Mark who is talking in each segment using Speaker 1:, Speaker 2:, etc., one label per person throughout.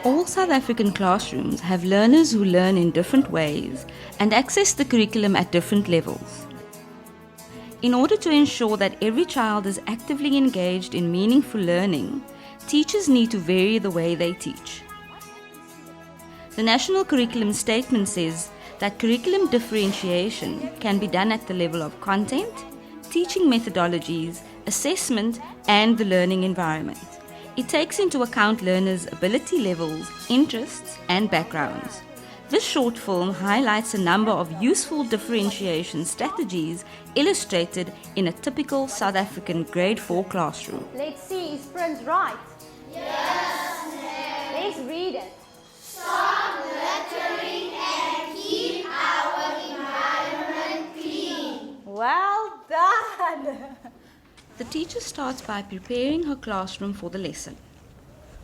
Speaker 1: All South African classrooms have learners who learn in different ways and access the curriculum at different levels. In order to ensure that every child is actively engaged in meaningful learning, teachers need to vary the way they teach. The National Curriculum Statement says that curriculum differentiation can be done at the level of content, teaching methodologies, assessment, and the learning environment. It takes into account learners' ability levels, interests, and backgrounds. This short film highlights a number of useful differentiation strategies illustrated in a typical South African grade 4 classroom.
Speaker 2: Let's see, is Prince right? Yes, ma'am. Let's read it.
Speaker 3: Stop littering and keep our environment clean.
Speaker 2: Well done.
Speaker 1: The teacher starts by preparing her classroom for the lesson.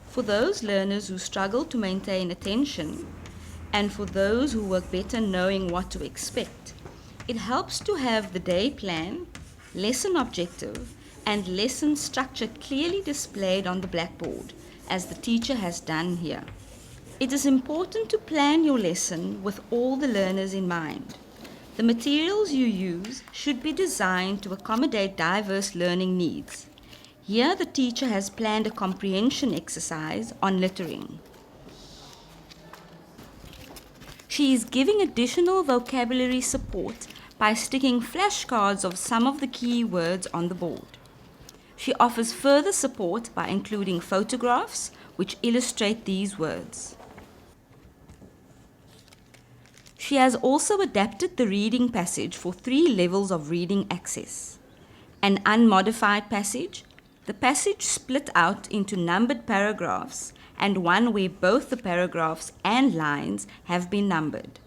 Speaker 1: For those learners who struggle to maintain attention, and for those who work better knowing what to expect, it helps to have the day plan, lesson objective, and lesson structure clearly displayed on the blackboard, as the teacher has done here. It is important to plan your lesson with all the learners in mind. The materials you use should be designed to accommodate diverse learning needs. Here, the teacher has planned a comprehension exercise on littering. She is giving additional vocabulary support by sticking flashcards of some of the key words on the board. She offers further support by including photographs which illustrate these words. She has also adapted the reading passage for 3 levels of reading access. An unmodified passage, the passage split out into numbered paragraphs, and one where both the paragraphs and lines have been numbered.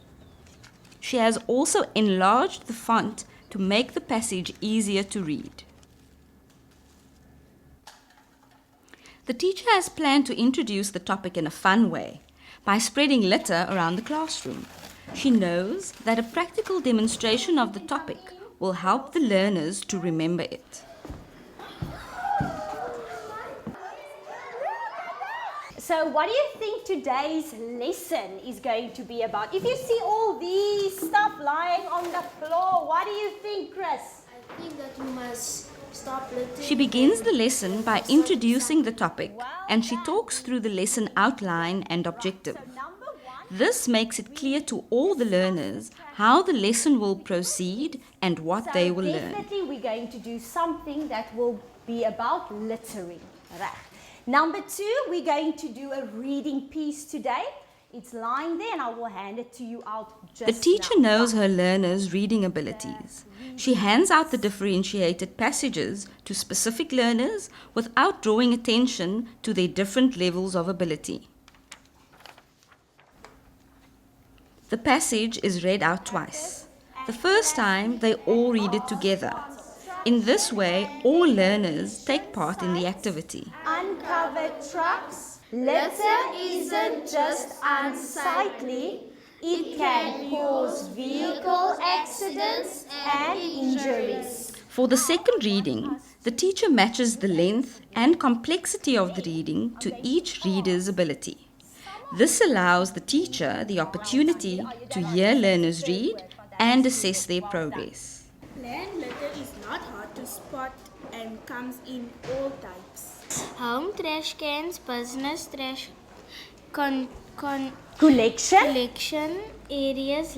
Speaker 1: She has also enlarged the font to make the passage easier to read. The teacher has planned to introduce the topic in a fun way by spreading litter around the classroom. She knows that a practical demonstration of the topic will help the learners to remember it.
Speaker 2: So what do you think today's lesson is going to be about? If you see all these stuff lying on the floor, what do you think, Chris?
Speaker 3: I think that you must stop littering.
Speaker 1: She begins the lesson by introducing the topic, and she talks through the lesson outline and objective. This makes it clear to all the learners how the lesson will proceed and what they will learn.
Speaker 2: Definitely we're going to do something that will be about littering. Right. Number 2, we're going to do a reading piece today. It's lying there and I will hand it to you out just now.
Speaker 1: The teacher knows her learners' reading abilities. She hands out the differentiated passages to specific learners without drawing attention to their different levels of ability. The passage is read out twice. The first time, they all read it together. In this way, all learners take part in the activity.
Speaker 2: Uncovered trucks. Litter isn't just unsightly, it can cause vehicle accidents and injuries.
Speaker 1: For the second reading, the teacher matches the length and complexity of the reading to each reader's ability. This allows the teacher the opportunity to hear learners read and assess their progress.
Speaker 4: Land litter is not hard to spot and comes in all types.
Speaker 5: Home trash cans, business trash
Speaker 2: Collection.
Speaker 5: areas,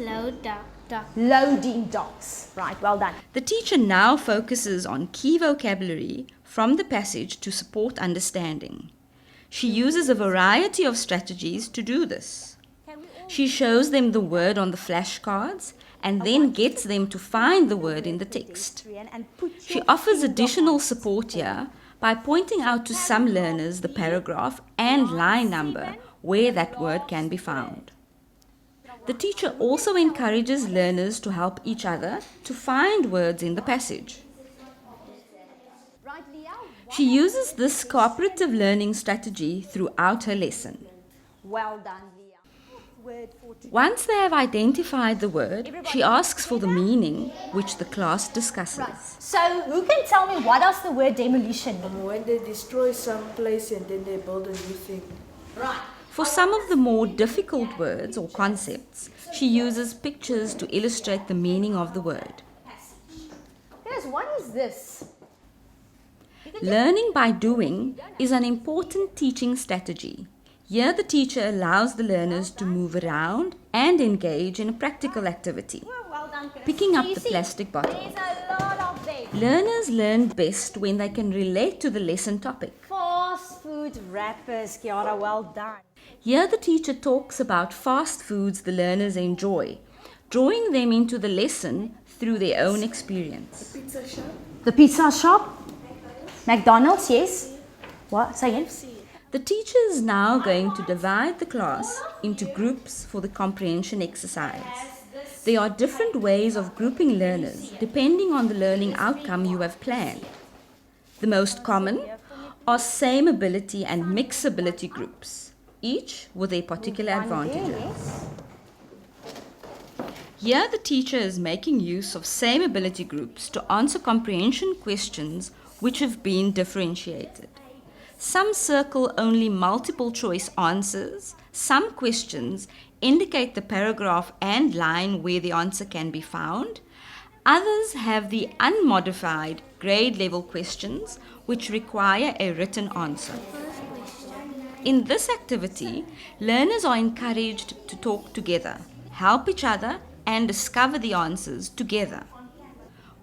Speaker 2: Loading docks. Right, well done.
Speaker 1: The teacher now focuses on key vocabulary from the passage to support understanding. She uses a variety of strategies to do this. She shows them the word on the flashcards and then gets them to find the word in the text. She offers additional support here by pointing out to some learners the paragraph and line number where that word can be found. The teacher also encourages learners to help each other to find words in the passage. She uses this cooperative learning strategy throughout her lesson.
Speaker 2: Well done, Leah. word for today.
Speaker 1: Once they have identified the word, she asks for the meaning, which the class discusses.
Speaker 2: So, who can tell me what does the word demolition mean?
Speaker 6: When they destroy some place and then they build a new thing.
Speaker 2: Right.
Speaker 1: For some of the more difficult words or concepts, she uses pictures to illustrate the meaning of the word.
Speaker 2: Guys, what is this?
Speaker 1: Learning by doing is an important teaching strategy. Here the teacher allows the learners to move around and engage in a practical activity.
Speaker 2: Well done, Chris.
Speaker 1: Picking up
Speaker 2: So you
Speaker 1: the
Speaker 2: see,
Speaker 1: plastic bottle.
Speaker 2: There's a lot of them.
Speaker 1: Learners learn best when they can relate to the lesson topic.
Speaker 2: Fast food wrappers, Kiara, well done.
Speaker 1: Here the teacher talks about fast foods the learners enjoy, drawing them into the lesson through their own experience.
Speaker 6: Pizza shop.
Speaker 2: The pizza shop? McDonald's, yes. What? Say again.
Speaker 1: The teacher is now going to divide the class into groups for the comprehension exercise. There are different ways of grouping learners depending on the learning outcome you have planned. The most common are same ability and mixed ability groups, each with their particular advantages. Here the teacher is making use of same ability groups to answer comprehension questions which have been differentiated. Some circle only multiple choice answers. Some questions indicate the paragraph and line where the answer can be found. Others have the unmodified grade level questions which require a written answer. In this activity, learners are encouraged to talk together, help each other, and discover the answers together.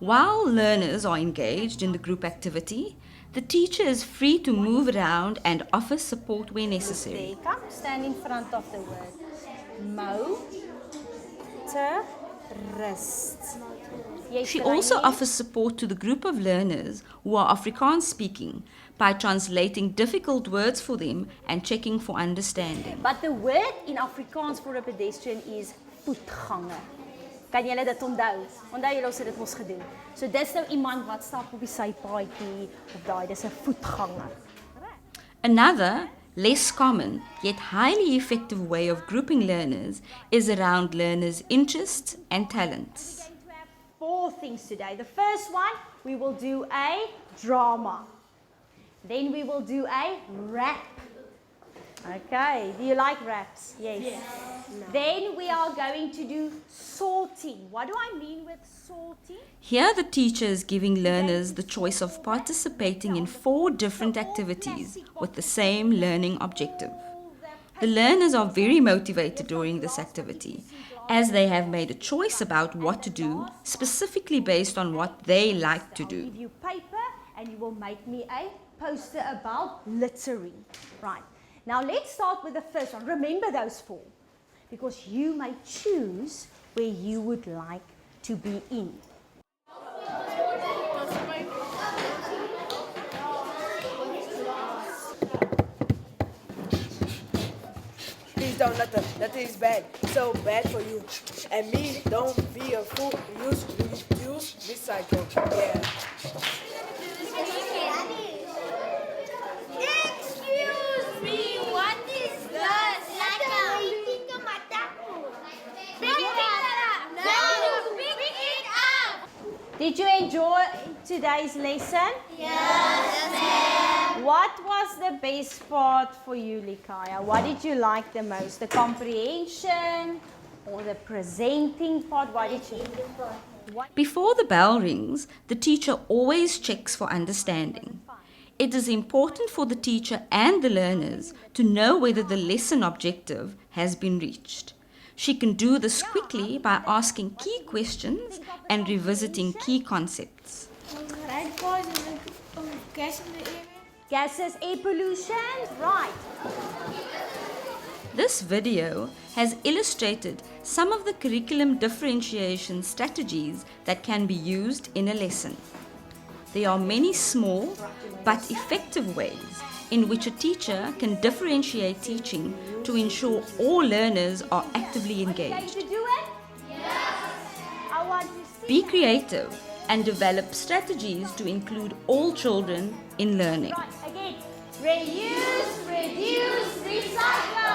Speaker 1: While learners are engaged in the group activity, the teacher is free to move around and offer support where necessary.
Speaker 2: There, come stand in front of the word. Motorist. Yes,
Speaker 1: She
Speaker 2: Delaney.
Speaker 1: also offers support to the group of learners who are Afrikaans speaking by translating difficult words for them and checking for understanding.
Speaker 2: But the word in Afrikaans for a pedestrian is voetganger. Kan julle dit onthou? Onthou julle ons het dit mos gedoen. So dis nou iemand wat stap op die sypaadjie of daai, dis 'n voetganger.
Speaker 1: Another, less common, yet highly effective way of grouping learners is around learners' interests and talents.
Speaker 2: We're going to have 4 things today. The first one, we will do a drama. Then we will do a rap. Okay, do you like raps? Yes. No. Then we are going to do sorting. What do I mean with sorting?
Speaker 1: Here the teacher is giving learners the choice of participating in 4 different activities with the same learning objective. The learners are very motivated during this activity as they have made a choice about what to do specifically based on what they like to
Speaker 2: I'll
Speaker 1: do.
Speaker 2: give you paper and you will make me a poster about littering. Right. Now let's start with the first one. Remember those 4 because you may choose where you would like to be in.
Speaker 6: Please don't let that is bad. So bad for you. And me, don't be a fool. Use, recycle. Yeah.
Speaker 3: Excuse me, what is that?
Speaker 2: Did you enjoy today's lesson? Yes, ma'am. What was the best part for you, Likaya? What did you like the most? The comprehension or the presenting part? What did you?
Speaker 1: Before the bell rings, the teacher always checks for understanding. It is important for the teacher and the learners to know whether the lesson objective has been reached. She can do this quickly by asking key questions and revisiting key concepts.
Speaker 2: Gases, air pollution, right.
Speaker 1: This video has illustrated some of the curriculum differentiation strategies that can be used in a lesson. There are many small but effective ways in which a teacher can differentiate teaching to ensure all learners are actively
Speaker 2: Going
Speaker 1: engaged.
Speaker 2: to do it? Yes. I want to see.
Speaker 1: Be creative and develop strategies to include all children in learning.
Speaker 2: Right, again. Reuse, reduce, recycle.